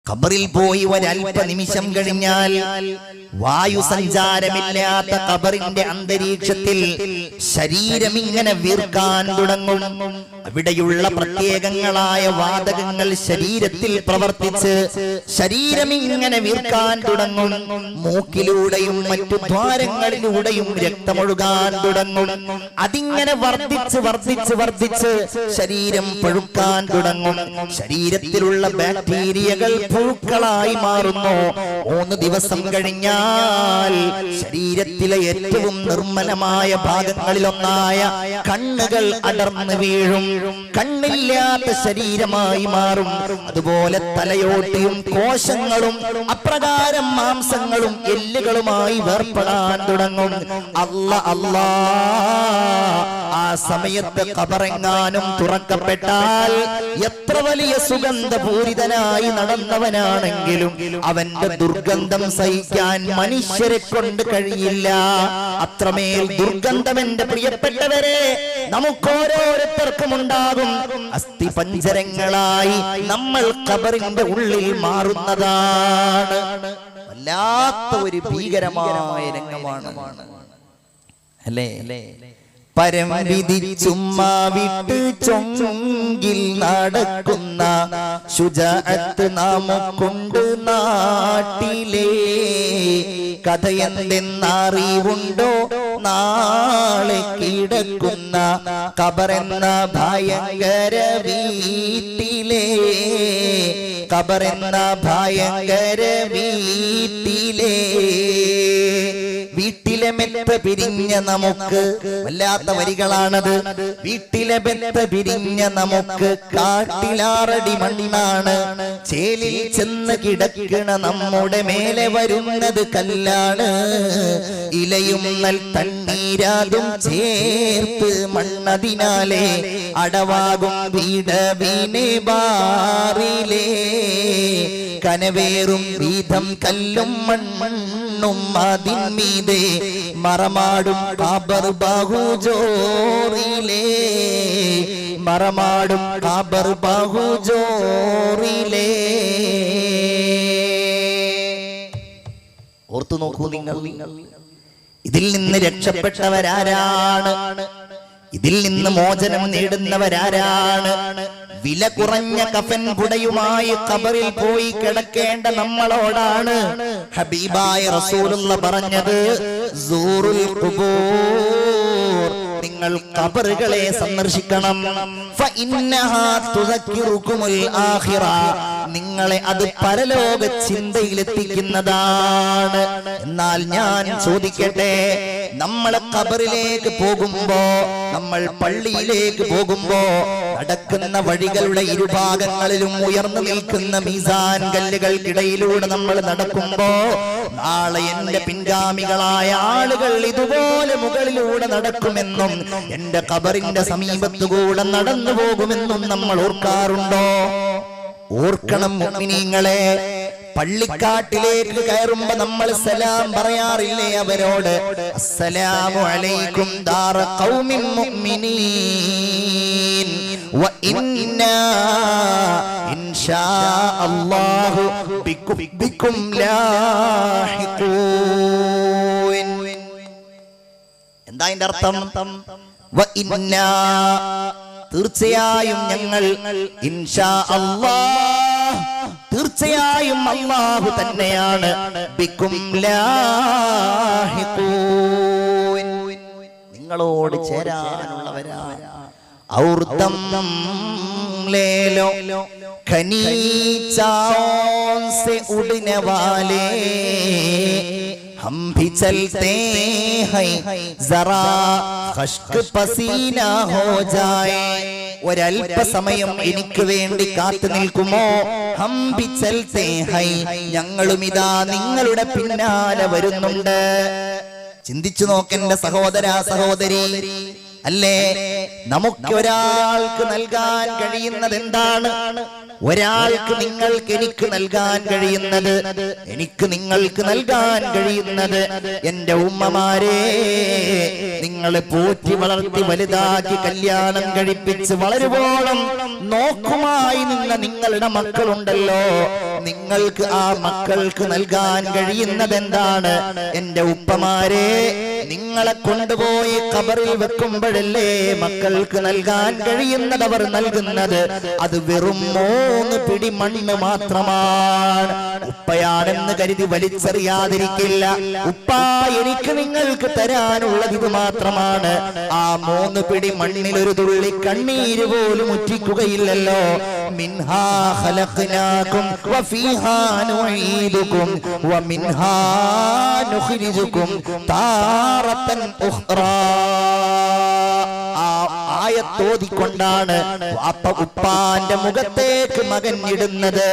ഖബറിൽ പോയി ഒരൽപ്പ നിമിഷം കഴിഞ്ഞാൽ വായു സഞ്ചാരമില്ലാത്ത ഖബറിന്റെ അന്തരീക്ഷത്തിൽ ശരീരം ഇങ്ങനെ വീർക്കാൻ തുടങ്ങും. അവിടെയുള്ള പ്രത്യേകങ്ങളായ വാതകങ്ങൾ ശരീരത്തിൽ പ്രവർത്തിച്ച് ശരീരം ഇങ്ങനെ വീർക്കാൻ തുടങ്ങും. മൂക്കിലൂടെയും മറ്റു ദ്വാരങ്ങളിലൂടെയും രക്തമൊഴുകാൻ തുടങ്ങും. അതിങ്ങനെ വർദ്ധിച്ച് വർദ്ധിച്ച് വർദ്ധിച്ച് ശരീരം പഴുക്കാൻ തുടങ്ങും. ശരീരത്തിലുള്ള ബാക്ടീരിയകൾ പുഴുക്കളായി മാറുന്നു. 3 ദിവസം കഴിഞ്ഞാൽ ശരീരത്തിലെ ഏറ്റവും നിർമ്മലമായ ഭാഗങ്ങളിലൊന്നായ കണ്ണുകൾ അടർന്നു വീഴും. കണ്ണില്ലാത്ത ശരീരമായി മാറും. അതുപോലെ തലയോട്ടിയും കോശങ്ങളും അപ്രകാരം മാംസങ്ങളും എല്ലുകളുമായി വേർപ്പെടാൻ തുടങ്ങും. അല്ലാ ആ സമയത്ത് ഖബറെങ്ങാനും തുറക്കപ്പെട്ടാൽ എത്ര വലിയ സുഗന്ധപൂരിതനായി നടന്നവനാണെങ്കിലും അവന്റെ ദുർഗന്ധം സഹിക്കാൻ മനുഷ്യരെ കൊണ്ട് കഴിയില്ല. അത്രമേൽ ദുർഗന്ധം എന്റെ പ്രിയപ്പെട്ടവരെ നമുക്കോരോരുത്തർക്കും ഉണ്ടാകും. അസ്ഥിപഞ്ജരങ്ങളായി നമ്മൾ ഖബറിന്റെ ഉള്ളിൽ മാറുന്നതാണ്. വല്ലാത്ത ഒരു ഭീകരമായ രംഗമാണ് അല്ലേ? പരം വിധിച്ചുമ്മാ വിട്ട് ചൊങ്കിൽ നടക്കുന്ന ശുജഅത്ത് നമുക്കുണ്ട് നാട്ടിലെ. കഥയെന്തെന്നറിവുണ്ടോ നാളെ കിടക്കുന്ന ഖബറെന്ന ഭയങ്കര വീട്ടിലെ. ഖബറെന്ന ഭയങ്കര വീട്ടിലെ. വീട്ടിലെ മെത്ത പിരിഞ്ഞ നമുക്ക്, വല്ലാത്ത വരികളാണത്. വീട്ടിലെ മെത്ത പിരിഞ്ഞ നമുക്ക് കാട്ടിലാറടി മണ്ണാണ്. ചേലിൽ ചെന്ന് കിടക്കണ നമ്മുടെ മേലെ വരുന്നത് കല്ലാണ്. ഇലയും നൽ തണ്ണീരാതും ചേർത്ത് മണ്ണതിനാലെ അടവാകും വീടവിനെ ബാറിലേ. കനവേറും വീതം കല്ലും മണ്ണും അതിന്മീതെ മറമാടും ഖബർ ബഹുജോറിലേ. മറമാടും ഖബർ ബഹുജോറിലേ. ഓർത്തു നോക്കൂ നിങ്ങൾ, ഇതിൽ നിന്ന് രക്ഷപ്പെട്ടവരാരാണ്? ഇതിൽ നിന്ന് മോചനം നേടുന്നവരാരാണ്? വില കുറഞ്ഞ കഫൻ കുടയുമായി ഖബറിൽ പോയി കിടക്കേണ്ട നമ്മളോടാണ് ഹബീബായ റസൂലുള്ള പറഞ്ഞത്, സൂറുൽ ഖുബൂർ, നിങ്ങൾ ഖബറുകളെ സന്ദർശിക്കണം. ഫഇന്നഹാ തുദക്കിറുകുമുൽ ആഖിറ, നിങ്ങളെ അത് പരലോക ചിന്തയിലെത്തിക്കുന്നതാണ്. എന്നാൽ ഞാൻ ചോദിക്കട്ടെ, നമ്മൾ ഖബറിലേക്ക് പോകുമ്പോ, നമ്മൾ പള്ളിയിലേക്ക് പോകുമ്പോ നടക്കുന്ന വഴികളുടെ ഇരുഭാഗങ്ങളിലും ഉയർന്നു നിൽക്കുന്ന മീസാൻ കല്ലുകൾക്കിടയിലൂടെ നമ്മൾ നടക്കുമ്പോ നാളെ എന്റെ പിൻഗാമികളായ ആളുകൾ ഇതുപോലെ മുകളിലൂടെ നടക്കുമെന്നും എന്റെ ഖബറിന്റെ സമീപത്തുകൂടെ നടന്നു പോകുമെന്നും നമ്മൾ ഓർക്കാറുണ്ടോ? ഓർക്കണം മുഅ്മിനീങ്ങളെ. പള്ളിക്കാട്ടിലേക്ക് കയറുമ്പോ നമ്മൾ സലാം പറയാറില്ലേ അവരോട്? അസ്സലാമു അലൈക്കും ദാറ ഖൗമിൻ മുഅ്മിനീൻ വ ഇന്നാ ഇൻഷാ അല്ലാഹു ബിക്കും ലാഹിഖൂൻ. എന്താ അതിന്റെ അർത്ഥം? വ ഇന്നാ, തീർച്ചയായും ഞങ്ങൾ, ഇൻഷാ അല്ലാഹ്, തീർച്ചയായും അല്ലാഹു തന്നെയാണ്, ബിക്കും ലാഹിഖൂൻ, നിങ്ങളോട് ചേരാനുള്ളവരാണ്. ഔർദം ലേലോ ഖനീച്ചാओं से उड़ने वाले हम भी चलते हैं जरा खश्क पसीना हो जाए. ഒരൽപസമയം എനിക്ക് വേണ്ടി കാത്തു നിൽക്കുമോ? ഹം ബി ചൽതേ ഹൈ, ഞങ്ങളും ഇതാ നിങ്ങളുടെ പിന്നാലെ വരുന്നുണ്ട്. ചിന്തിച്ചു നോക്കേണ്ട സഹോദര സഹോദരി, അല്ലേ? നമുക്ക് ഒരാൾക്ക് നൽകാൻ കഴിയുന്നത് എന്താണ്? ഒരാൾക്ക് നിങ്ങൾക്ക് എനിക്ക് നൽകാൻ കഴിയുന്നത്, എനിക്ക് നിങ്ങൾക്ക് നൽകാൻ കഴിയുന്നത് എന്റെ ഉമ്മമാരെ, നിങ്ങളെ പോറ്റി വളർത്തി വലുതാക്കി കല്യാണം കഴിപ്പിച്ച് വളരുവോളം നോക്കുമായി നിന്ന നിങ്ങളുടെ മക്കളുണ്ടല്ലോ, നിങ്ങൾക്ക് ആ മക്കൾക്ക് നൽകാൻ കഴിയുന്നത് എന്താണ്? എന്റെ ഉപ്പമാരെ, നിങ്ങളെ കൊണ്ടുപോയി ഖബറിൽ വെക്കുമ്പോഴല്ലേ മക്കൾക്ക് നൽകാൻ കഴിയുന്നത് അവർ നൽകുന്നത്? അത് വെറും 3 പിടി മണ്ണ് മാത്രമാണ്. ഉപ്പയാണെന്ന് കരുതി വലിച്ചെറിയാതിരിക്കില്ല. ഉപ്പ, എനിക്ക് നിങ്ങൾക്ക് തരാനുള്ളത് ഇത് മാത്രമാണ്. ആ 3 പിടി മണ്ണിൽ ഒരു തുള്ളി കണ്ണീര് പോലും ഉറ്റിക്കുകയില്ലല്ലോ. മിൻഹാ ഖലഖനാകും വഫീഹാ നുഈദുകും വമിൻഹാ നുഖ്രിജുകും താറത്തൻ ഉഖ്റാ. ആയത്തോതിക്കൊണ്ടാണ് ഉപ്പാന്റെ മുഖത്തേക്ക് മകൻ ഇടുന്നത്,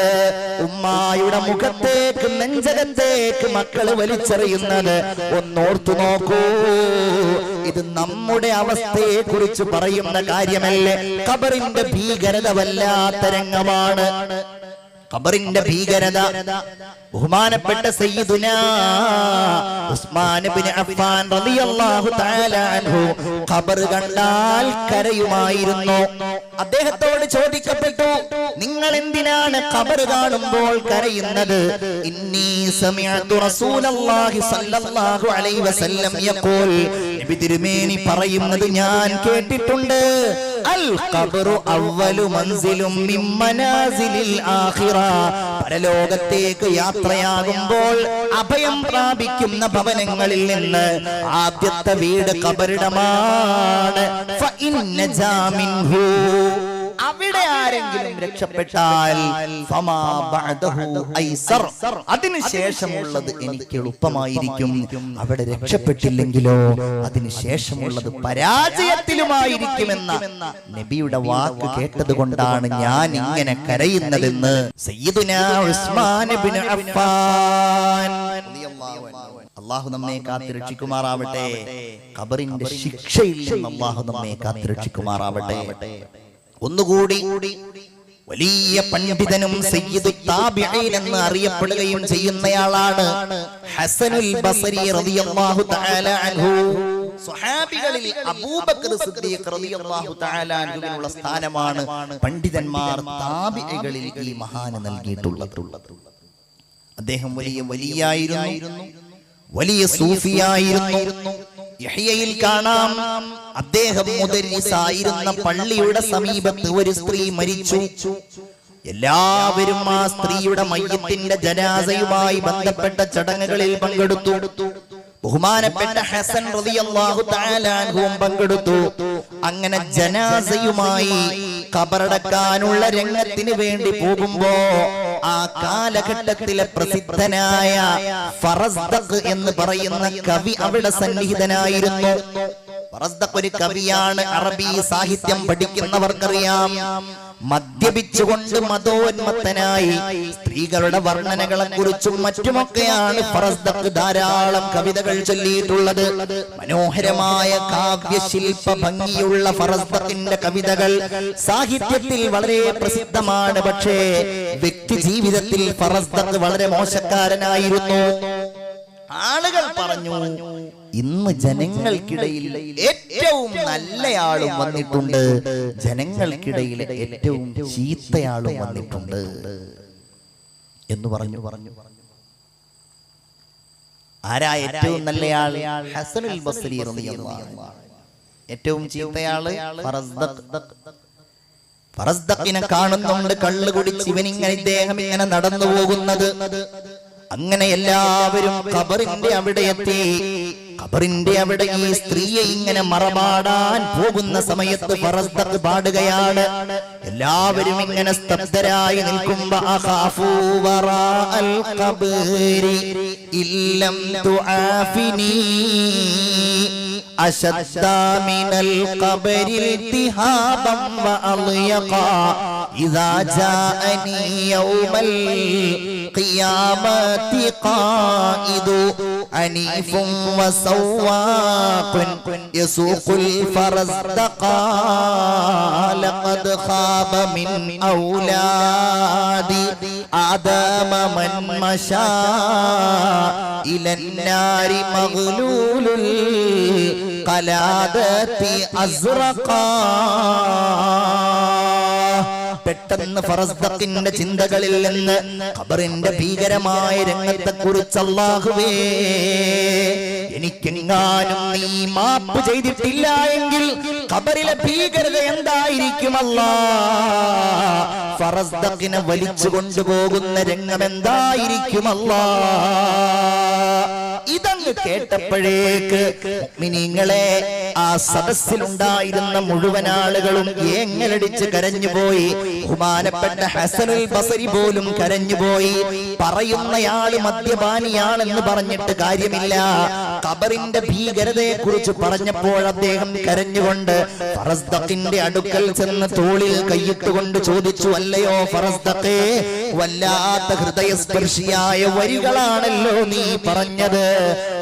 ഉമ്മായുടെ മുഖത്തേക്ക് നെഞ്ചകത്തേക്ക് മക്കള് വലിച്ചെറിയുന്നത്. ഒന്നോർത്തു നോക്കൂ, ഇത് നമ്മുടെ അവസ്ഥയെ കുറിച്ച് പറയുന്ന കാര്യമല്ലേ? ഖബറിന്റെ ഭീകരത വല്ലാത്ത രംഗമാണ്. ഖബറിന്റെ ഭീകരത ബഹുമാനപ്പെട്ട സയ്യിദുനാ ഉസ്മാൻ ഇബ്നു അഫ്ഫാൻ റളിയല്ലാഹു തആല അൻഹു ഖബർ കണ്ടാൽ കരയുമായിരുന്നു. അദ്ദേഹത്തോട് ചോദിക്കപ്പെട്ടു, നിങ്ങൾ എന്തിനാണ് ഖബർ കാണുമ്പോൾ കരയുന്നത്? ഇന്നി സമിഅതു റസൂലല്ലാഹി സ്വല്ലല്ലാഹു അലൈഹി വസല്ലം യഖൂൽ, നബി തിരുമേനി പറയുന്നത് ഞാൻ കേട്ടിട്ടുണ്ട്. അൽ ഖബ്റു അവ്വലു മൻസിലും മിൻ മനാസിലിൽ ആഖിറ. പരലോകത്തേക്ക് യാത്രയാകുമ്പോൾ അഭയം പ്രാപിക്കുന്ന ഭവനങ്ങളിൽ നിന്ന് ആദ്യത്തെ വീട് ഖബറിടമാണ്. ഫഇന്ന ജാമിൻഹു, അവിടെ ആരെങ്കിലും രക്ഷപ്പെട്ടാൽ ഫമാ ബഅദഹു ഐസർ, അതിനുശേഷമുള്ളത് എനിക്ക് എളുപ്പമായിരിക്കും. അവിടെ രക്ഷപ്പെട്ടില്ലെങ്കിലോ അതിനുശേഷമുള്ളത് പരാജയത്തിലുമായിരിക്കുമെന്ന നബിയുടെ വാക്ക് കേട്ടത് കൊണ്ടാണ് ഞാൻ ഇങ്ങനെ കരയുന്നതെന്ന് സയ്യിദുനാ ഉസ്മാൻ ഇബ്നു അഫ്ഫാൻ റളിയല്ലാഹു അൻഹു. അല്ലാഹു നമ്മെ കാത്തുരക്ഷിക്കുമാറാവട്ടെ. ഖബറിന്റെ ശിക്ഷയിൽ നിന്ന് അല്ലാഹു നമ്മെ കാത്തുരക്ഷിക്കുമാറാവട്ടെ. ഒന്നുകൂടി, വലിയ പണ്ഡിതനും സയ്യിദു താബിഈൻ എന്ന് അറിയപ്പെടുകയും ചെയ്യുന്നയാളാണ് ഹസനുൽ ബസരി റളിയല്ലാഹു തആല അൻഹു. സ്വഹാബികളിൽ അബൂബക്കർ സിദ്ദീഖ് റളിയല്ലാഹു തആല അൻഹുവിനുള്ള സ്ഥാനമാണ് പണ്ഡിതന്മാർ താബിഈകളിൽ ഈ മഹാന് നൽകിയിട്ടുള്ളത്. അദ്ദേഹം വലിയ വലിയായിരുന്നു, വലിയ സൂഫിയായിരുന്നു. യഹ്യയിൽ കാണാം, അദ്ദേഹം മുദരിസായിരുന്ന പള്ളിയുടെ സമീപത്ത് ഒരു സ്ത്രീ മരിച്ചു. എല്ലാവരും ആ സ്ത്രീയുടെ മയ്യത്തിന്റെ ജനാസയുമായി ബന്ധപ്പെട്ട ചടങ്ങുകളിൽ പങ്കെടുത്തു. ബഹുമാനപ്പെട്ട ഹസൻ റളിയല്ലാഹു തആല അൻഹുവും പങ്കെടുത്തു. അങ്ങനെ ജനാസയുമായി ഖബറടക്കാനുള്ള രംഗത്തിന് വേണ്ടി പോകുമ്പോ ആ കാലഘട്ടത്തിലെ പ്രസിദ്ധനായ ഫറസ്ദഖ് എന്ന് പറയുന്ന കവി അവിടെ സന്നിഹിതനായിരുന്നു. ഫറസ്ദഖ് ഒരു കവിയാണ്. അറബി സാഹിത്യം പഠിക്കുന്നവർക്കറിയാം. മദ്യപിച്ചുകൊണ്ട് മതോന്മത്തനായി സ്ത്രീകളുടെ വർണ്ണനകളെ കുറിച്ചും മറ്റുമൊക്കെയാണ് ഫറസ്ദഖ് ധാരാളം കവിതകൾ ചൊല്ലിയിട്ടുള്ളത്. മനോഹരമായ കാവ്യശില്പ ഭംഗിയുള്ള ഫറസ്ദഖിന്റെ കവിതകൾ സാഹിത്യത്തിൽ വളരെ പ്രസിദ്ധമാണ്. പക്ഷേ വ്യക്തി ജീവിതത്തിൽ ഫറസ്ദഖ് വളരെ മോശക്കാരനായിരുന്നു. ആളുകൾ പറഞ്ഞു, ഇന്ന് ജനങ്ങൾക്കിടയിൽ ഏറ്റവും നല്ലയാളും വന്നിട്ടുണ്ട്, ജനങ്ങൾക്കിടയിൽ ഏറ്റവും ചീത്തയാളും വന്നിട്ടുണ്ട് എന്ന് പറഞ്ഞു. ആരാ ഏറ്റവും നല്ലയാൾ? ഹസനുൽ ബസ്രി റളിയല്ലാഹു അൻഹു. ഏറ്റവും ചീത്തയാള് ഫറസ്ദഖിനെ കാണുന്നുണ്ട്, കള്ളു കുടിച്ച് ഇവനിങ്ങനെ ഇദ്ദേഹം ഇങ്ങനെ നടന്നു പോകുന്നത്. അങ്ങനെ എല്ലാവരും ഖബറിന്റെ അവിടെ എത്തി. ഖബറിന്റെ അവിടെ ഈ സ്ത്രീയെ ഇങ്ങനെ മറമാടാൻ പോകുന്ന സമയത്ത് ഫറസ്ദഖ് പാടുകയാണ്. എല്ലാവരും ഇങ്ങനെ സ്തബ്ധരായി നിൽക്കുമ്പോ അഖാഫു വറാഅൽ ഖബരി ഇല്ലം തുആഫിനി അശദ്ദ മിനൽ ഖബരി ഇൽതിഹാബൻ വഅളിയഖ ഇദാ ജാഅനി യൗമൽ ഖിയാമത്തി ഖായിദു അനീഫുൻ വസവാഖുൻ യസൂഖുൽ ഫറസ്ദഖാ ലഖദ് ഖാബ മിൻ ഔലാദി ആദമ മൻ മശാ ഇലൻ നാരി മഗ്ലൂലുൽ ഖലാദത്തി അസ്റഖാ. പെട്ടെന്ന് ഫറസ്ദഖിന്റെ ചിന്തകളിൽ നിന്ന് ഖബറിന്റെ ഭീകരമായ രംഗത്തെ കുറിച്ച് അല്ലാഹുവേ, എനിക്കെങ്ങാനും നീ മാപ്പ് ചെയ്തിട്ടില്ല എങ്കിൽ ഖബറിലെ ഭീകരത എന്തായിരിക്കും അല്ലാഹ്? ഫറസ്ദഖിനെ വലിച്ചു കൊണ്ടുപോകുന്ന രംഗം എന്തായിരിക്കും അല്ലാഹ്? ഇതങ്ങ് കേട്ടപ്പോഴേക്ക് മുഅ്മിനീങ്ങളെ, ആ സദസ്സിലുണ്ടായിരുന്ന മുഴുവൻ ആളുകളും ഏങ്ങലടിച്ച് കരഞ്ഞുപോയി. ബഹുമാനപ്പെട്ട ഹസനുൽ ബസരി പോലും കരഞ്ഞുപോയി. പറയുന്നയാള് മദ്യപാനിയാണെന്ന് പറഞ്ഞിട്ട് കാര്യമില്ല. ഖബറിന്റെ ഭീകരതയെ കുറിച്ച് പറഞ്ഞപ്പോൾ അദ്ദേഹം കരഞ്ഞുകൊണ്ട് ഫറസ്ദഖിന്റെ അടുക്കൽ ചെന്ന് തോളിൽ കൈയിട്ടുകൊണ്ട് ചോദിച്ചു, അല്ലയോ ഫറസ്ദഖേ, വല്ലാത്ത ഹൃദയസ്പർശിയായ വരികളാണല്ലോ നീ പറഞ്ഞത്.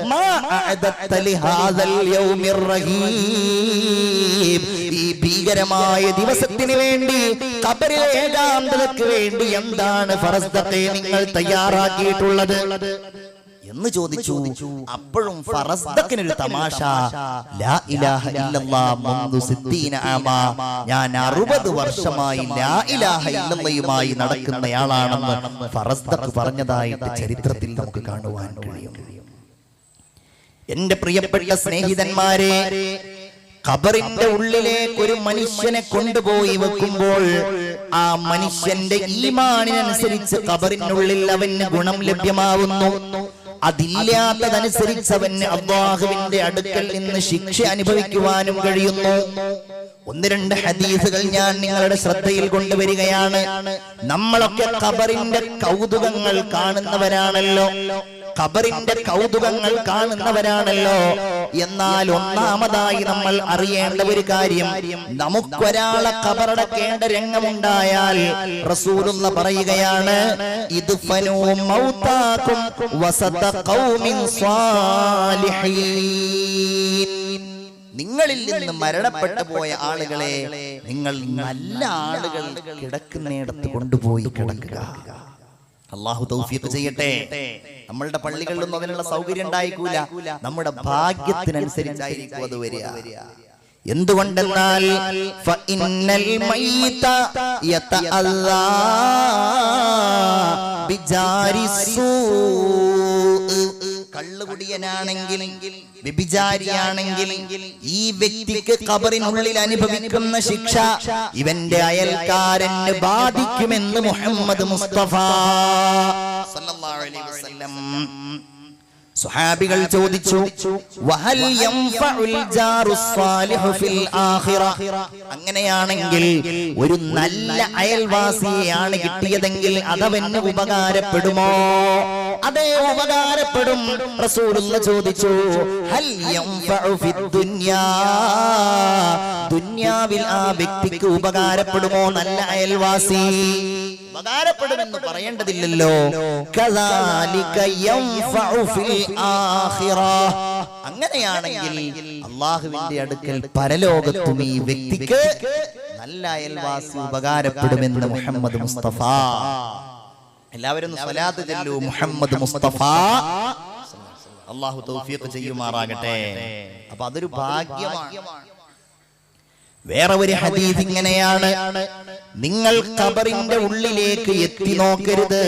മാ അഅദത്ത ലിഹാദൽ യൗമിർ റഹീം, ഈ ഭീകരമായ ദിവസത്തിന് വേണ്ടി, ഖബറിലെ ഏകാന്തതയ്ക്ക് വേണ്ടി എന്താണ് ഫറസ്ദഖേ നിങ്ങൾ തയ്യാറാക്കിയിട്ടുള്ളത് എന്ന് ചോദിച്ചു. അപ്പോഴും ഫറസ്ദഖിനൊരു തമാശ, ലാ ഇലാഹ ഇല്ലല്ലാഹ് മുൻദു 60 ആമാ, ഞാൻ 60 വർഷമായി ലാ ഇലാഹ ഇല്ലല്ലാഹുമായി നടക്കുന്നയാളാണെന്ന് ഫറസ്ദഖ് പറഞ്ഞതായിട്ട് ചരിത്രത്തിൽ നമുക്ക് കാണുവാൻ കഴിയും. എന്റെ പ്രിയപ്പെട്ട സ്നേഹിതന്മാരെ, ഖബറിന്റെ ഉള്ളിലേക്ക് ഒരു മനുഷ്യനെ കൊണ്ടുപോയി വെക്കുമ്പോൾ ആ മനുഷ്യന്റെ ഈമാനിനനുസരിച്ച് ഖബറിനുള്ളിൽ അവന് ഗുണം ലഭ്യമാവുന്നു. അതില്ലാത്തതനുസരിച്ച് അവന് അല്ലാഹുവിന്റെ അടുക്കൽ നിന്ന് ശിക്ഷ അനുഭവിക്കുവാനും കഴിയുന്നു. 1-2 ഹദീസുകൾ ഞാൻ നിങ്ങളുടെ ശ്രദ്ധയിൽ കൊണ്ടുവരികയാണ്. നമ്മളൊക്കെ ഖബറിന്റെ കൗതുകങ്ങൾ കാണുന്നവരാണല്ലോ, ഖബറിന്റെ കൗതുകങ്ങൾ കാണുന്നവരാണല്ലോ. എന്നാൽ ഒന്നാമതായി നമ്മൾ അറിയേണ്ട ഒരു കാര്യം, നമുക്കൊരാളെ ഖബറടക്കേണ്ട രംഗമുണ്ടായാൽ റസൂലുള്ള പറയുകയാണ്, ഇദ്ഫനൂ മൗതാകും വസത ഖൗമിൻ സ്വാലിഹീൻ, നിങ്ങളിൽ നിന്ന് മരണപ്പെട്ടു പോയ ആളുകളെ നിങ്ങൾ നല്ല ആളുകൾ കിടക്കുന്നിടത്ത് കൊണ്ടുപോയി കിടക്കുക. അല്ലാഹു തൗഫീഖ് ചെയ്യട്ടെ. നമ്മളുടെ പള്ളികളിലൊന്നും അതിനുള്ള സൗകര്യം ഉണ്ടായിക്കൂല, നമ്മുടെ ഭാഗ്യത്തിനനുസരിച്ചായിരിക്കും അത് വരിക. എന്തുകൊണ്ടെന്നാൽ ഫഇന്നൽ മയ്യിത യതഅല്ലാ ബിജാരിസൂ, കള്ളുകുടിയനാണെങ്കിൽ വ്യഭിചാരിയാണെങ്കിൽ ഈ വ്യക്തിക്ക് ഖബറിനുള്ളിൽ അനുഭവിക്കുന്ന ശിക്ഷ ഇവന്റെ അയൽക്കാരന് ബാധിക്കുമെന്ന് മുഹമ്മദ് മുസ്തഫ സല്ലല്ലാഹു അലൈഹി വസല്ലം. സ്വഹാബികൾ ചോദിച്ചു, വഹൽ യൻഫഉൽ ജാറുസ് സാലിഹു ഫിൽ ആഖിറ, അങ്ങനെയാണെങ്കിൽ ഒരു നല്ല അയൽവാസിയെയാണ് കിട്ടിയതെങ്കിൽ അതവന് ഉപകാരപ്പെടുമോ? അതേ, ഉപകാരപ്പെടും. റസൂലുള്ള ചോദിച്ചു, ഹൽ യൻഫഉ ഫിദ് ദുനിയാ, ദുനിയാവിൽ ആ വ്യക്തിക്ക് ഉപകാരപ്പെടുമോ നല്ല അയൽവാസി? ഉപകാരപ്പെടുമെന്ന് പറയേണ്ടതില്ലല്ലോ. കദാലിക യൻഫഉ ഫിൽ ആഖിറ, അങ്ങനെയാണെങ്കിൽ അല്ലാഹുവിന്റെ അടുക്കൽ പരലോകത്തും ഈ വ്യക്തിക്ക് നല്ല അയൽവാസി ഉപകാരപ്പെടുമെന്ന് മുഹമ്മദ് മുസ്തഫ. എല്ലാവരും സ്വലാത്ത് ചൊല്ലൂ, മുഹമ്മദ് മുസ്തഫ. അല്ലാഹു തൗഫീഖ് ചെയ്യുമാറാകട്ടെ. അപ്പൊ അതൊരു ഭാഗ്യമാണ്. വേറെ ഒരു ഹദീസ് ഇങ്ങനെയാണ്, നിങ്ങൾ ഖബറിന്റെ ഉള്ളിലേക്ക് എത്തി നോക്കരുത്.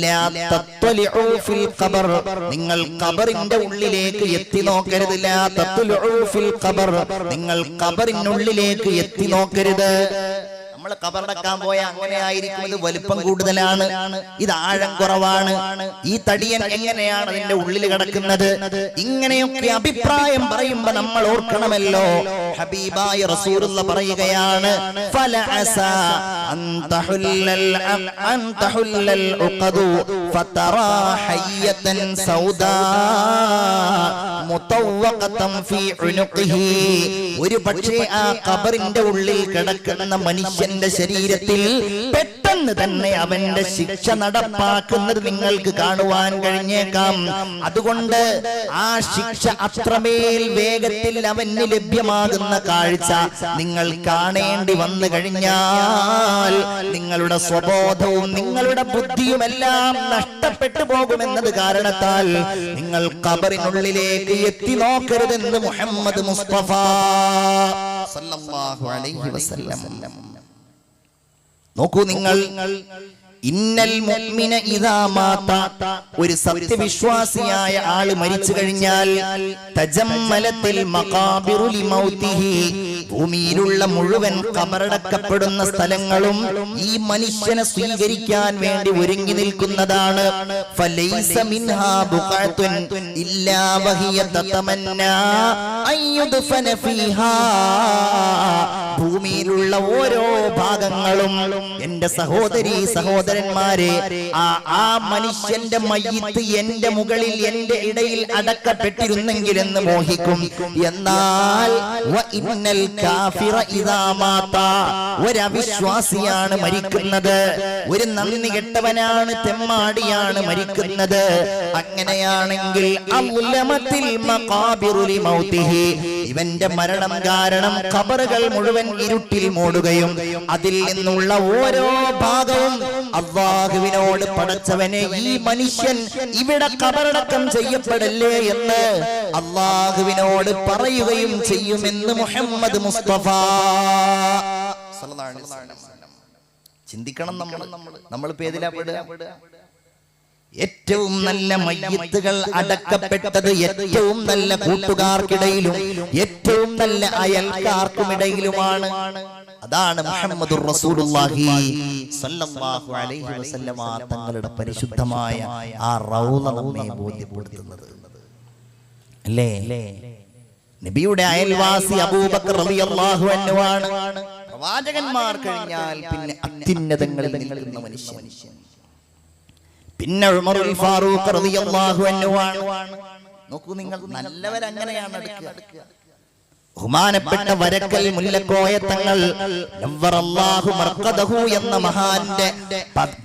ലാ തത്വലിഉ ഫിൽ ഖബർ, നിങ്ങൾ ഖബറിന്റെ ഉള്ളിലേക്ക് എത്തി നോക്കരുത്. ലാ തത്വലിഉ ഫിൽ ഖബർ, നിങ്ങൾ ഖബറിനുള്ളിലേക്ക് എത്തി നോക്കരുത്. നമ്മൾ ഖബറടക്കാൻ പോയ അങ്ങനെ ആയിരിക്കും, ഇത് വലുപ്പം കൂടുതലാണ്, ഇത് ആഴം കുറവാണ്, ഈ തടിയൻ എങ്ങനെയാണ് അതിന്റെ ഉള്ളിൽ കിടക്കുന്നത്, ഇങ്ങനെയൊക്കെ അഭിപ്രായം പറയുമ്പോ നമ്മൾ ഓർക്കണമല്ലോ. ഹബീബായ റസൂലുള്ള പറയുകയാണ്, ഫലഅസ അൻ തഹുല്ലൽ ഉഖദു ഫതറാ ഹയ്യതൻ സൗദാ മുതവഖതൻ ഫീ ഉനുഖിഹി. ഒരു പക്ഷേ ആ ഖബറിന്റെ ഉള്ളിൽ കിടക്കുന്ന മനുഷ്യന്റെ ശരീരത്തിൽ പെട്ടെന്ന് തന്നെ അവന്റെ ശിക്ഷ നടപ്പാക്കുന്നത് നിങ്ങൾക്ക് കാണുവാൻ കഴിഞ്ഞേക്കാം. അതുകൊണ്ട് ആ ശിക്ഷ അത്രമേൽ വേഗത്തിൽ അവന് ലഭ്യമാകുന്ന കാഴ്ച നിങ്ങൾ കാണേണ്ടി വന്നു കഴിഞ്ഞാൽ നിങ്ങളുടെ സ്വബോധവും നിങ്ങളുടെ ബുദ്ധിയുമെല്ലാം നഷ്ടപ്പെട്ടു പോകുമെന്നത് കാരണത്താൽ നിങ്ങൾ ഖബറിനുള്ളിലേക്ക് എത്തി നോക്കരുതെന്ന് മുഹമ്മദ് മുസ്തഫ സല്ലല്ലാഹു അലൈഹി വസല്ലം. നോക്കൂ നിങ്ങൾ, ഇന്നൽ മുഅ്മിന ഇദാ മാത, ഒരു സത്യവിശ്വാസിയായ ആള് മരിച്ചു കഴിഞ്ഞാൽ തജമ്മലത്തിൽ മഖാബിറു ലിമൗതിഹി, ഭൂമിയിലുള്ള മുഴുവൻ ഖബറടക്കപ്പെടുന്ന സ്ഥലങ്ങളും ഈ മനുഷ്യനെ സ്വീകരിക്കാൻ വേണ്ടി ഒരുങ്ങി നിൽക്കുന്നതാണ്. ഫലൈസ മിൻഹാ ബുഖഅത്തുൻ ഇല്ലാ വഹിയ തതമന്നാ അയ്യുദ്ഫന ഫീഹാ. ഭൂമിയിലുള്ള ഓരോ ഭാഗങ്ങളും എന്റെ സഹോദരി സഹോദരന്മാരെ, ആ മനുഷ്യന്റെ മയ്യിത്ത് എന്റെ മുകളിൽ എന്റെ ഇടയിൽ അടക്കപ്പെട്ടിരുന്നെങ്കിൽ എന്ന് മോഹിക്കും. എന്നാൽ വഇന്നൽ കാഫിറ ഇദാ മാത, ഒരു അവിശ്വാസിയാണ് മരിക്കുന്നത്, ഒരു നന്ദി കെട്ടവനാണ്, തെമ്മാടിയാണ് മരിക്കുന്നത്. അങ്ങനെയാണെങ്കിൽ അൽലമത്തിൽ മഖാബിറു ലിമൗതിഹി, ഇവന്റെ മരണം കാരണം ഖബറുകൾ മുഴുവൻ ഇരുട്ടിൽ മൂടുകയും അതിൽ നിന്നുള്ള ഓരോ ഭാഗവും അല്ലാഹുവിനോട് പടച്ചവനെ ഈ മനുഷ്യൻ ഇവിടെ ഖബറടക്കം ചെയ്യപ്പെടല്ലേ എന്ന് അല്ലാഹുവിനോട് പറയുകയും ചെയ്യുമെന്ന് മുഹമ്മദ് മുസ്തഫ സല്ലല്ലാഹു അലൈഹി വസല്ലം. ചിന്തിക്കണം, നമ്മൾ പേതിലാപ്പെടുക. ഏറ്റവും നല്ല മയ്യിത്തുകൾ അടക്കപ്പെട്ടത് ഏറ്റവും നല്ല കൂട്ടുകാർക്കിടയിലും ഏറ്റവും നല്ല അയൽക്കാർക്കുമിടയിലുമാണ്. അതാണ് മുഹമ്മദുർ റസൂലുള്ളാഹി സ്വല്ലല്ലാഹു അലൈഹി വസല്ലമ തങ്ങളുടെ പരിശുദ്ധമായ ആ റൗള നമ്മെ ബോധ്യപ്പെടുത്തുന്നത് അല്ലേ? നബിയുടെ അയൽവാസി അബൂബക്കർ റളിയല്ലാഹു അൻഹു ആണ്. പ്രവാചകന്മാർ കഴിഞ്ഞാൽ പിന്നെ അത്യുന്നതങ്ങളിൽ നിൽക്കുന്ന മനുഷ്യൻ. പിന്നെ ഉമറുൽ ഫാറൂഖ് റളിയല്ലാഹു അൻഹു ആണ്. നോക്കൂ നിങ്ങൾ, നല്ലവരങ്ങനെയാണ് അടുക്കുക. ബഹുമാനപ്പെട്ട വരക്കൽ മുല്ലക്കോയ തങ്ങൾ നവ്വറല്ലാഹു മർഖദഹു എന്ന മഹാന്റെ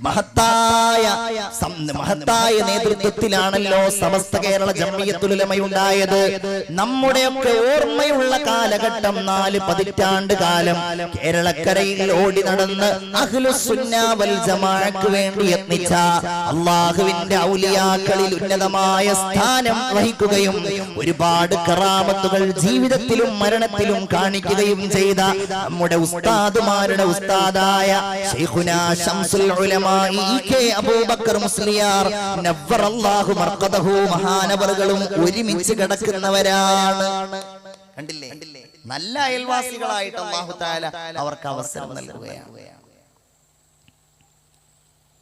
മഹത്തായ നേതൃത്വത്തിലാണല്ലോ സമസ്ത കേരള ജംഇയ്യത്തുൽ ഉലമയുണ്ടായത്. നമ്മുടെയൊക്കെ ഓർമ്മയുള്ള കാലഘട്ടം 4 പതിറ്റാണ്ട് കാലം കേരളക്കരയിൽ ഓടി നടന്ന് അഹ്ലുസുന്ന വൽ ജമാഅക്ക് വേണ്ടി യത്നിച്ച അല്ലാഹുവിന്റെ ഔലിയാക്കളിൽ ഉന്നതമായ സ്ഥാനം വഹിക്കുകയും ഒരുപാട് കറാമത്തുകൾ ജീവിതത്തിലും മരണത്തിലും കാണിക്കുകയും ചെയ്ത നമ്മുടെ ഉസ്താദുമാരുടെ ഉസ്താദായ ശൈഖുനാ ശംസുൽ ഉലമാ ഇ.കെ. അബൂബക്കർ മുസ്ലിയാർ നവ്വറല്ലാഹു മർഖദഹു മഹാനവറുകളും ഒരുമിച്ച് കിടക്കുന്നവരാണ്. കണ്ടില്ലേ? നല്ല അയൽവാസികളായിട്ട് അല്ലാഹു തആല അവർക്ക് അവസരം നൽകുകയാണ്.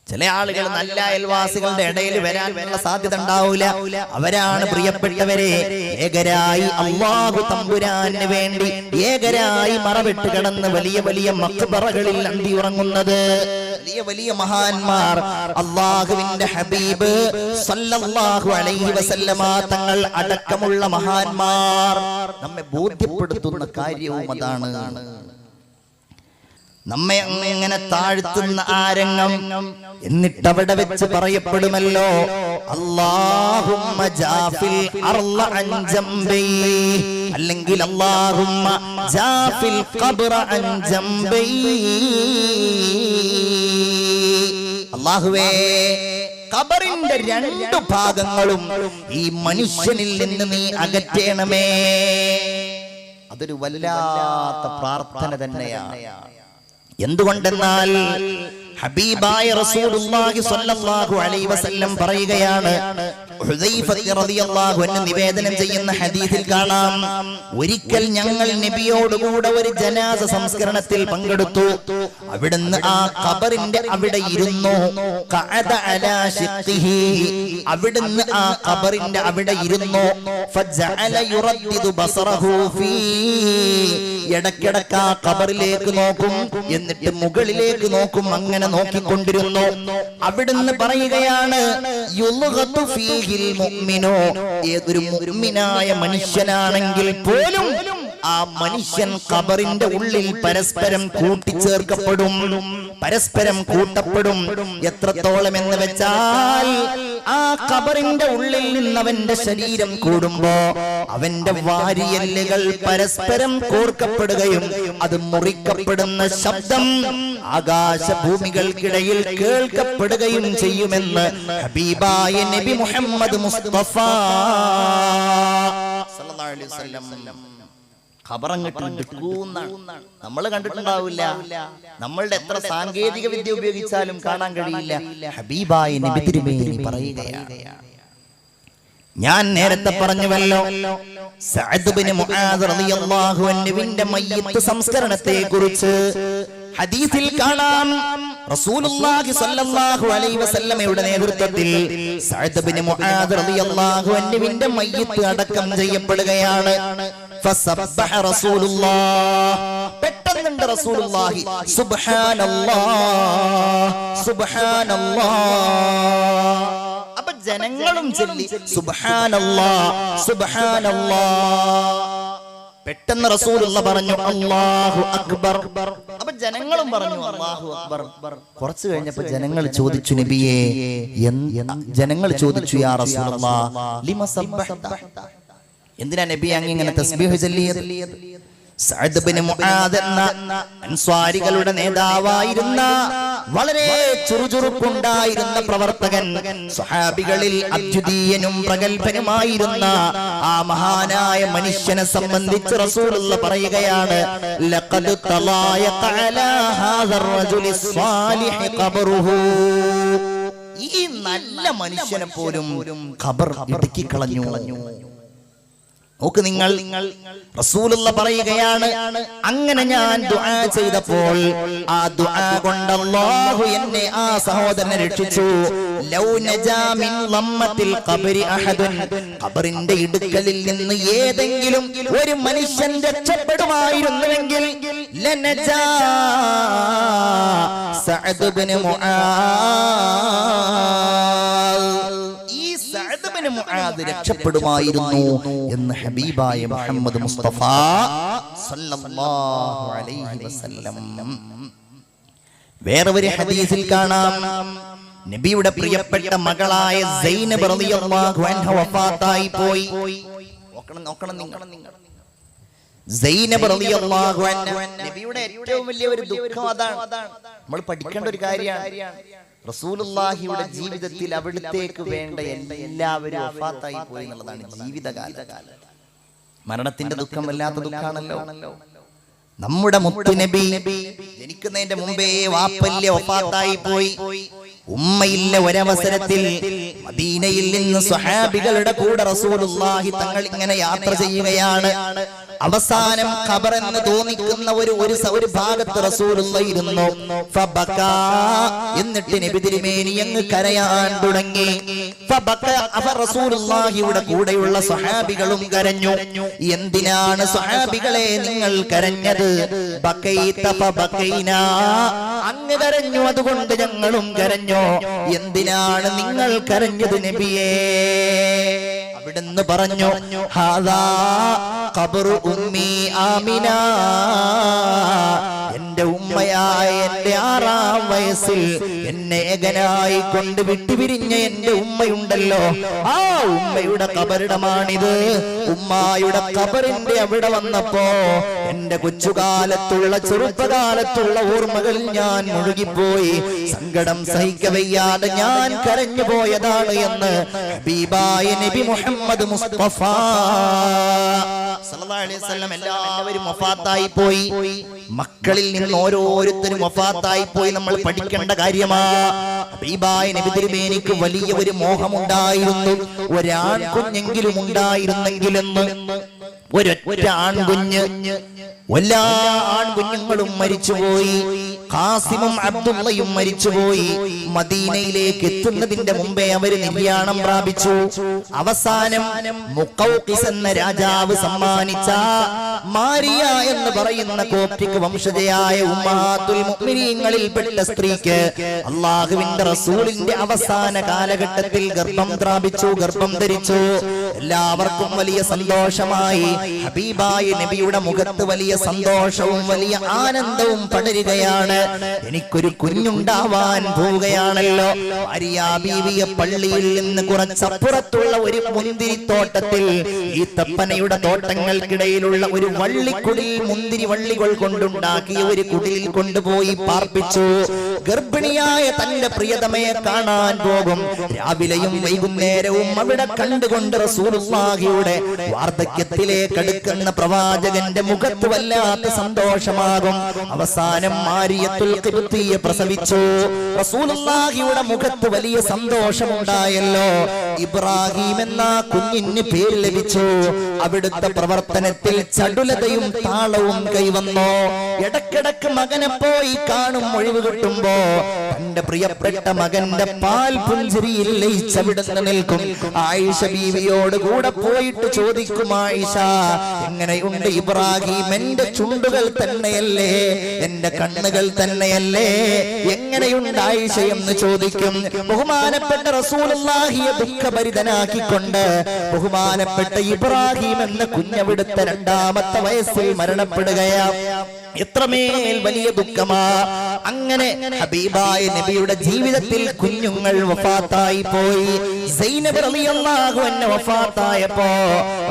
ചില ആളുകൾ നല്ല അയൽവാസികളുടെ ഇടയിൽ വരാനുള്ള സാധ്യത ഉണ്ടാവില്ല. അവരാണ് പ്രിയപ്പെട്ടവരെ ഏകരായി അല്ലാഹു തമ്പുരാന് വേണ്ടി ഏകരായി മറവിട്ട് കിടന്ന് വലിയ വലിയ മഖ്ബറകളിൽ അന്തി ഉറങ്ങുന്നത് വലിയ വലിയ മഹാന്മാർ. അല്ലാഹുവിന്റെ ഹബീബ് സല്ലല്ലാഹു അലൈഹി വസല്ലമ തങ്ങൾ അടക്കമുള്ള മഹാന്മാർ നമ്മെ ബോധ്യപ്പെടുത്തുന്ന കാര്യവും അതാണ്. നമ്മെ അങ്ങനെ താഴ്ത്തുന്ന ആരംഗം എന്നിട്ട് അവിടെ വെച്ച് പറയപ്പെടുമല്ലോ, അല്ലാഹുമ്മ ജാഫിൽ അർള അൻ ജംബി, അല്ലെങ്കിൽ അല്ലാഹുമ്മ ജാഫിൽ ഖബ്റ അൻ ജംബി. അല്ലാഹുവേ, ഖബറിന്റെ 2 ഭാഗങ്ങളും ഈ മനുഷ്യനിൽ നിന്ന് നീ അകറ്റണമേ. അതൊരു വല്ലാത്ത പ്രാർത്ഥന തന്നെയാണ്. എന്തുകൊണ്ടെന്നാൽ ഹബീബായ റസൂലുള്ളാഹി സ്വല്ലല്ലാഹു അലൈഹി വസല്ലം പറയുകയാണ്, ഹുദൈഫ റളിയല്ലാഹു അൻഹു നിവേദനം ചെയ്യുന്ന ഹദീസിൽ കാണാം, ഒരിക്കൽ ഞങ്ങൾ നബിയോടുകൂടെ ഒരു ജനാസ സംസ്കരണത്തിൽ പങ്കെടുത്തു. അവിടുന്ന് ആ ഖബറിന്റെ അവിടെ ഇരുന്നു. ഖഅദ അലാ ശിഖ്ഖിഹി, അവിടുന്ന് ആ ഖബറിന്റെ അവിടെ ഇരുന്നു. ഫജഅല യുറദ്ദിദു ബസറഹു ഫീ, ഇടയ്ക്കിടയ്ക്ക് ആ ഖബറിലേക്ക് നോക്കും, എന്നിട്ട് മുകളിലേക്ക് നോക്കും. അങ്ങനെ അങ്ങനെ നോക്കിക്കൊണ്ടിരുന്നു. അവിടുന്ന് പറയുകയാണ്, യുൽഗതു ഫീഹിൽ മുഅ്മിനു, ഏതൊരു മുഅ്മിനായ മനുഷ്യനാണെങ്കിൽ പോലും ആ മനുഷ്യൻ ഖബറിന്റെ ഉള്ളിൽ പരസ്പരം കൂട്ടിച്ചേർക്കപ്പെടും, പരസ്പരം കൂട്ടപ്പെടും. എത്രത്തോളം എന്ന് വെച്ചാൽ ആ ഖബറിന്റെ ഉള്ളിൽ നിന്ന് അവന്റെ ശരീരം കൂടുമ്പോ അവന്റെ വാരിയെല്ലുകൾ പരസ്പരം കോർക്കപ്പെടുകയും അത് മുറിക്കപ്പെടുന്ന ശബ്ദം ആകാശഭൂമികൾക്കിടയിൽ കേൾക്കപ്പെടുകയും ചെയ്യുമെന്ന് ഹബീബായ നബി മുഹമ്മദ് മുസ്തഫ സല്ലല്ലാഹു അലൈഹി വസല്ലം. നമ്മൾ കണ്ടിട്ടുണ്ടാവില്ല, നമ്മളുടെ എത്ര സാങ്കേതിക വിദ്യ ഉപയോഗിച്ചാലും കാണാൻ കഴിയില്ല. ഹബീബായ നബി തിരുമേനി പറയുകയാണ്, ഞാൻ നേരത്തെ പറഞ്ഞുവല്ലോ സഅദ് ഇബ്നു മുആദ് റളിയല്ലാഹു അൻഹുവിന്റെ മയ്യിത്ത് സംസ്കരണത്തെ കുറിച്ച് ഹദീസിൽ കാണാം. റസൂലുള്ളാഹി സ്വല്ലല്ലാഹു അലൈഹി വസല്ലമയുടെ നേതൃത്വത്തിൽ സഅദ് ഇബ്നു മുആദ് റളിയല്ലാഹു അൻഹുവിന്റെ മയ്യിത്ത് അടക്കം ചെയ്യപ്പെടുകയാണ്. ഫസബ്ബഹ റസൂലുള്ളാഹ്, പെട്ടെന്നുണ്ട് റസൂലുള്ളാഹി സുബ്ഹാനല്ലാഹ് സുബ്ഹാനല്ലാഹ്. അപ്പൊ ജനങ്ങളും ചൊല്ലി സുബ്ഹാനല്ലാഹ് സുബ്ഹാനല്ലാഹ്. പെട്ടെന്ന് റസൂലുള്ള പറഞ്ഞു അല്ലാഹു അക്ബർ. അപ്പൊ ജനങ്ങളും പറഞ്ഞു അല്ലാഹു അക്ബർ. കുറച്ചു കഴിഞ്ഞപ്പോ ജനങ്ങൾ ചോദിച്ചു, നബിയേ, ജനങ്ങൾ ചോദിച്ചു, യാ റസൂലല്ലാഹ് ലിമ സബ്ബഹത, എന്തിനാ നബി അങ്ങ് ഇങ്ങനെ തസ്ബീഹ് ചൊല്ലിയത്? സഅദ് ഇബ്നു മുആദ് എന്ന അൻസ്വാരികളുടെ നേതാവായിരുന്ന, വളരെ ചുറുചുറുക്കുണ്ടായിരുന്ന പ്രവർത്തകൻ, സ്വഹാബികളിൽ അദ്വിതീയനും പ്രഗൽഭനുമായിരുന്ന ആ മഹാനായ മനുഷ്യനെ സംബന്ധിച്ച് റസൂലുള്ള പറയുകയാണ്, ലഖദ് തലായഖ അലാ ഹാദർ റജുലി സ്വാലിഹി ഖബറുഹു. ഈ നല്ല മനുഷ്യനെ പോലും ഖബർ ഇടുക്കി കളഞ്ഞു. നോക്ക് നിങ്ങൾ, റസൂലുള്ള പറയുകയാണ്, അങ്ങനെ ഞാൻ ദുആ ചെയ്തപ്പോൾ ആ ദുആ കൊണ്ട് അല്ലാഹു എന്നെ, ആ സഹോദരനെ രക്ഷിച്ചു. ലൗ നജാ മിൻ ലമ്മത്തിൽ ഖബരി അഹദുൻ, ഖബറിന്റെ ഇടുക്കലിൽ നിന്ന് ഏതെങ്കിലും ഒരു മനുഷ്യൻ രക്ഷപ്പെടുമായിരുന്നുവെങ്കിൽ ലനജാ സഅദ് ഇബ്നു മുആദ്, ഈ സഅദ് ഇബ്നു മുആദ് രക്ഷപ്പെടുമായിരുന്നു എന്ന് ഹബീബായ മുഹമ്മദ് മുസ്തഫ സല്ലല്ലാഹു അലൈഹി വസല്ലം. വേറെ ഒരു ഹദീസിൽ കാണാം, നബിയുടെ പ്രിയപ്പെട്ട മകളായ സൈനബ് റളിയല്ലാഹു അൻഹ വഫാത്തായി പോയി. നോക്കണം നിങ്ങൾ, സൈനബ് റളിയല്ലാഹു അൻഹ, നബിയുടെ ഏറ്റവും വലിയ ഒരു ദുഃഖം അതാണ്. നമ്മൾ പഠിക്കേണ്ട ഒരു കാര്യമാണ്. റസൂലുള്ളാഹിയുടെ ജീവിതത്തിൽ അവിടത്തേക്ക് വേണ്ട എല്ലാവരും വഫാത്തായി പോയി എന്നുള്ളതാണ് ജീവിതകാലം. മരണത്തിന്റെ ദുഃഖം വല്ലാത്ത ദുഃഖാണല്ലോ. നമ്മുടെ മുത്തുനബി ജനിക്കുന്നതിന്റെ മുമ്പേ വാപ്പല്യ വഫാത്തായി പോയി. ഉമ്മയില്ല ഒരവസരത്തിൽ മദീനയിൽ നിന്ന് സ്വഹാബികളുടെ കൂടെ റസൂലുള്ളാഹി തങ്ങൾ ഇങ്ങനെ യാത്ര ചെയ്യുകയാണ്. അവസാനം ഖബർ എന്ന് തോന്നിക്കുന്ന ഒരു ഭാഗത്ത് റസൂലുള്ള ഇരുന്നു. ഫബകാ, എന്നിട്ട് നബി തിരുമേനി അങ്ങ് കരയാൻ തുടങ്ങി. ഫബകാ, റസൂലുള്ളാഹിയുടെ കൂടെയുള്ള സ്വഹാബികളും കരഞ്ഞു. എന്തിനാണ് സ്വഹാബികളെ നിങ്ങൾ കരഞ്ഞത്? ബകൈത ഫബകൈനാ, അങ്ങ് കരഞ്ഞു അതുകൊണ്ട് ഞങ്ങളും കരഞ്ഞു. എന്തിനാണ് നിങ്ങൾ കരഞ്ഞത് നബിയേ? അവിടുന്ന് പറഞ്ഞു, ഹാദാ ഖബറു ഉമ്മി ആമിന, എന്റെ ഉമ്മയായ എന്റെ 6-ാം വയസ്സിൽ എന്നെ ഏകനായി കൊണ്ട് വിട്ടുപിരിഞ്ഞ എന്റെ ഉമ്മയുണ്ടല്ലോ, ആ ഉമ്മയുടെ ഖബറിടമാണിത്. ഉമ്മായുടെ ഖബറിന്റെ അവിടെ വന്നപ്പോ എന്റെ കൊച്ചുകാലത്തുള്ള ചെറുപ്പകാലത്തുള്ള ഓർമ്മകളിൽ ഞാൻ മുഴുകിപ്പോയി. സങ്കടം സഹിക്കവയ്യാതെ ഞാൻ കരഞ്ഞു പോയതാണ് എന്ന് ഹബീബായ നബി മുഹമ്മദ് മുസ്തഫ സല്ലല്ലാഹു അലൈഹി വസല്ലം. എല്ലാവരും വഫാത്തായി പോയി. മക്കളിൽ നിന്ന് ഓരോരുത്തരും വഫാത്തായി പോയി. നമ്മൾ പഠിക്കേണ്ട കാര്യമാണ്. ഹബീബായ നബി തിരുമേനിക്ക് വലിയ ഒരു മോഹമുണ്ടായിരുന്നു, ഒരാൺകുഞ്ഞെങ്കിലും ഉണ്ടായിരുന്നെങ്കിലെന്ന്. ഒരൊറ്റ ആൺകുഞ്ഞ്, എല്ലാ ആൺകുഞ്ഞുങ്ങളും മരിച്ചുപോയി. ഖാസിമും അബ്ദുള്ളയും മരിച്ചുപോയി. മദീനയിലേക്ക് എത്തുന്നതിന്റെ മുമ്പേ അവര് നിര്യാണം പ്രാപിച്ചു. അവസാനം മുഖൗഖിസ് എന്ന രാജാവ് സമ്മാനിച്ച മാരിയ എന്ന് പറയുന്ന കോപ്റ്റിക് വംശജയായ ഉമ്മഹാത്തുൽ മുഅ്മിനീങ്ങളിൽപ്പെട്ട സ്ത്രീക്ക് അല്ലാഹുവിന്റെ റസൂലിന്റെ അവസാന കാലഘട്ടത്തിൽ ഗർഭം പ്രാപിച്ചു, ഗർഭം ധരിച്ചു. എല്ലാവർക്കും വലിയ സന്തോഷമായി. ഹബീബായ നബിയുടെ മുഖത്ത് വലിയ സന്തോഷവും വലിയ ആനന്ദവും പടരുകയാണ്. എനിക്കൊരു കുഞ്ഞുണ്ടാവാൻ പോവുകയാണല്ലോ. മാരിയാ ബീവിയെ പള്ളിയിൽ നിന്ന് കുറച്ചപ്പുറത്തുള്ള ഒരു മുന്തിരിത്തോട്ടത്തിൽ, ഈ തപ്പനയുടെ തോട്ടങ്ങൾക്കിടയിലുള്ള ഒരു വള്ളിക്കുടിൽ, മുന്തിരി വള്ളികൾ കൊണ്ടുണ്ടാക്കിയ ഒരു കുടിലിൽ കൊണ്ടുപോയി പാർപ്പിച്ചു. ഗർഭിണിയായ തന്റെ പ്രിയതമയെ കാണാൻ പോകും. രാവിലെയും വൈകുന്നേരവും അവിടെ കണ്ടുകൊണ്ട് റസൂലുള്ളാഹിയുടെ വാർദ്ധക്യത്തിലേക്ക് അടുക്കുന്ന പ്രവാചകന്റെ മുഖത്ത് വല്ലാത്ത സന്തോഷമാകും. അവസാനം മാരിയത്തുൽ ഖിബ്തിയെ പ്രസവിച്ചു. റസൂലുള്ളാഹിയുടെ മുഖത്ത് വലിയ സന്തോഷമുണ്ടായല്ലോ. ഇബ്രാഹിം എന്ന കുഞ്ഞിന് പേര് ലഭിച്ചു. അവിടുത്തെ പ്രവർത്തനത്തിൽ ചടുലതയും താളവും കൈവന്നു. ഇടക്കിടക്ക് മകനെ പോയി കാണും. ഒഴിവ് കിട്ടുമ്പോ തന്റെ പ്രിയപ്പെട്ട മകന്റെ പാൽ പുഞ്ചിരിയിൽ ലയിച്ചവിടുന്ന് നിൽക്കും. ആയിഷ ബീവിയോട് കൂടെ പോയിട്ട് ചോദിക്കും, ആയിഷ എങ്ങനെയുണ്ട് ഇബ്രാഹിം? എന്റെ ചുണ്ടുകൾ തന്നെയല്ലേ, എന്റെ കണ്ണുകൾ തന്നെയല്ലേ, എങ്ങനെയുണ്ട് ആയിഷ എന്ന് ചോദിക്കും. ബഹുമാനപ്പെട്ട റസൂലുള്ളാഹിയെ ദുഃഖഭരിതനാക്കിക്കൊണ്ട് ബഹുമാനപ്പെട്ട ഇബ്രാഹിം എന്ന കുഞ്ഞവിടുത്തെ 2ാമത്തെ വയസ്സിൽ മരണപ്പെടുകയാണ്. എത്രമേൽ വലിയ ദുഃഖമാ. അങ്ങനെ ഹബീബായ നബിയുടെ ജീവിതത്തിൽ കുഞ്ഞുങ്ങൾ വഫാത്തായി പോയി. സൈനബ് റളിയല്ലാഹു അൻഹ വഫാത്തായപ്പോ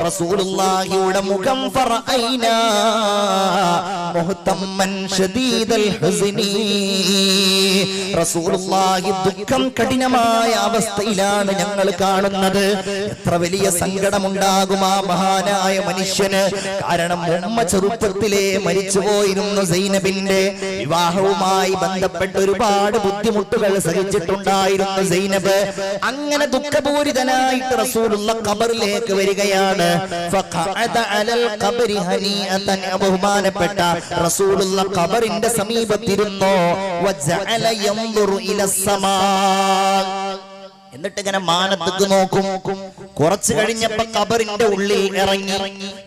റസൂലുള്ളാഹിയുടെ മുഖം ഫറഅയ്നാ മുഹ്തമ്മൻ ശദീദൽ ഹുസ്നി. റസൂലുള്ളാഹി ദുഃഖം കഠിനമായ അവസ്ഥയിലാണ് ഞങ്ങൾ കാണുന്നത്. എത്ര വലിയ സങ്കടമുണ്ടാകും ആ മഹാനായ മനുഷ്യന്. കാരണം ഉമ്മ ചെറുപ്പത്തിലെ മരിച്ചുപോയി. സൈനബിന്റെ വിവാഹവുമായി ബന്ധപ്പെട്ട് ഒരുപാട് ബുദ്ധിമുട്ടുകൾ സഹിച്ചിട്ടുണ്ടായിരുന്നു സൈനബ്. അങ്ങനെ ദുഃഖപൂരിതനായിട്ട് റസൂലുള്ള ഖബറിലേക്ക് വരികയാണ്. ഫഖഅദ അലൽ ഖബരി ഹനീഅതൻ. ബഹുമാനപ്പെട്ട റസൂലുള്ള ഖബറിന്റെ സമീപത്തിരുന്നു. വജഅല യൻദുറു ഇലസ്സമാ. എന്നിട്ട് ഇങ്ങനെ മാനത്തേക്ക് നോക്കും. കുറച്ചു കഴിഞ്ഞപ്പോ ഖബറിന്റെ ഉള്ളിൽ ഇറങ്ങി.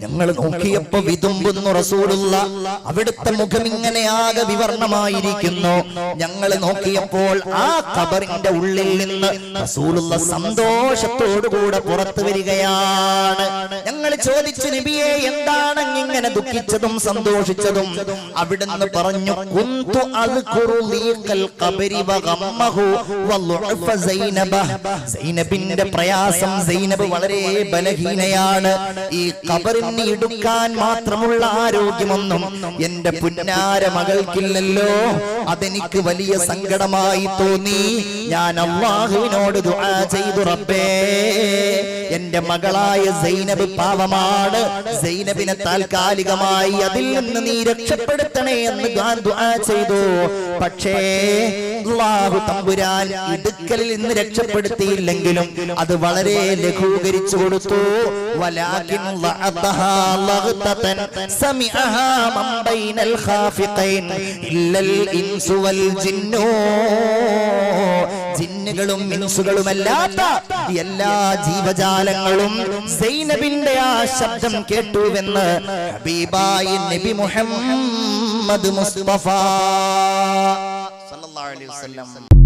ഞങ്ങൾ നോക്കിയപ്പോ വിതുമ്പുന്നു റസൂലുള്ള. അവിടുത്തെ മുഖം ഇങ്ങനെ ആകെ വിവർണമായിരിക്കുന്നു. ഞങ്ങൾ നോക്കിയപ്പോൾ ആ ഖബറിന്റെ ഉള്ളിൽ നിന്ന് റസൂലുള്ള സന്തോഷത്തോടുകൂടെ പുറത്തു വരികയാണ്. ഞങ്ങൾ ചോദിച്ചു, നബിയെ എന്താണ് ഇങ്ങനെ ദുഃഖിച്ചതും സന്തോഷിച്ചതും? അവിടുന്ന് പറഞ്ഞു, കുന്തു അദ്കുറു ലീഖൽ ഖബരി വഗമ്മഹു വളുഅഫ സൈനബ. സൈനബിന്റെ പ്രയാസം, സൈനബ് വളരെ ബലഹീനയാണ്. ഈ ഖബറിനെ എടുക്കാൻ മാത്രമുള്ള ആരോഗ്യമൊന്നും എന്റെ പുന്നാര മകൾക്കില്ലല്ലോ. അതെനിക്ക് വലിയ സങ്കടമായി തോന്നി. ഞാൻ അല്ലാഹുവിനോട് ദുആ ചെയ്തു, റബ്ബേ എന്റെ മകളായ സൈനബ് പാവമാണ്, സൈനബിനെ താൽക്കാലികമായി അതിൽ നിന്ന് നീ രക്ഷപ്പെടുത്തണേ എന്ന് ഞാൻ ദുആ ചെയ്തു. പക്ഷേ അല്ലാഹു തമ്പുരാൻ ഇടുക്കലിൽ നിന്ന് രക്ഷപ്പെടുത്തിയില്ലെങ്കിലും അത് വളരെ ലഘൂകരിച്ചു കൊടുത്തു. വലാകിൻ ലഅതഹാ ലഗ്തതൻ സമിഅഹാ മൻ ബൈനൽ ഖാഫിഖൈൻ ഇല്ലൽ ഇൻസു വൽ ജിന്നു. ജിന്നുകളും ഇൻസുകളുമല്ലാത്ത എല്ലാ ജീവജാലങ്ങളും സൈനബിന്റെ ആ ശബ്ദം കേട്ടുവെന്ന് ഹബീബായ നബി മുഹമ്മദ് മുസ്തഫ സല്ലല്ലാഹു അലൈഹി വസല്ലം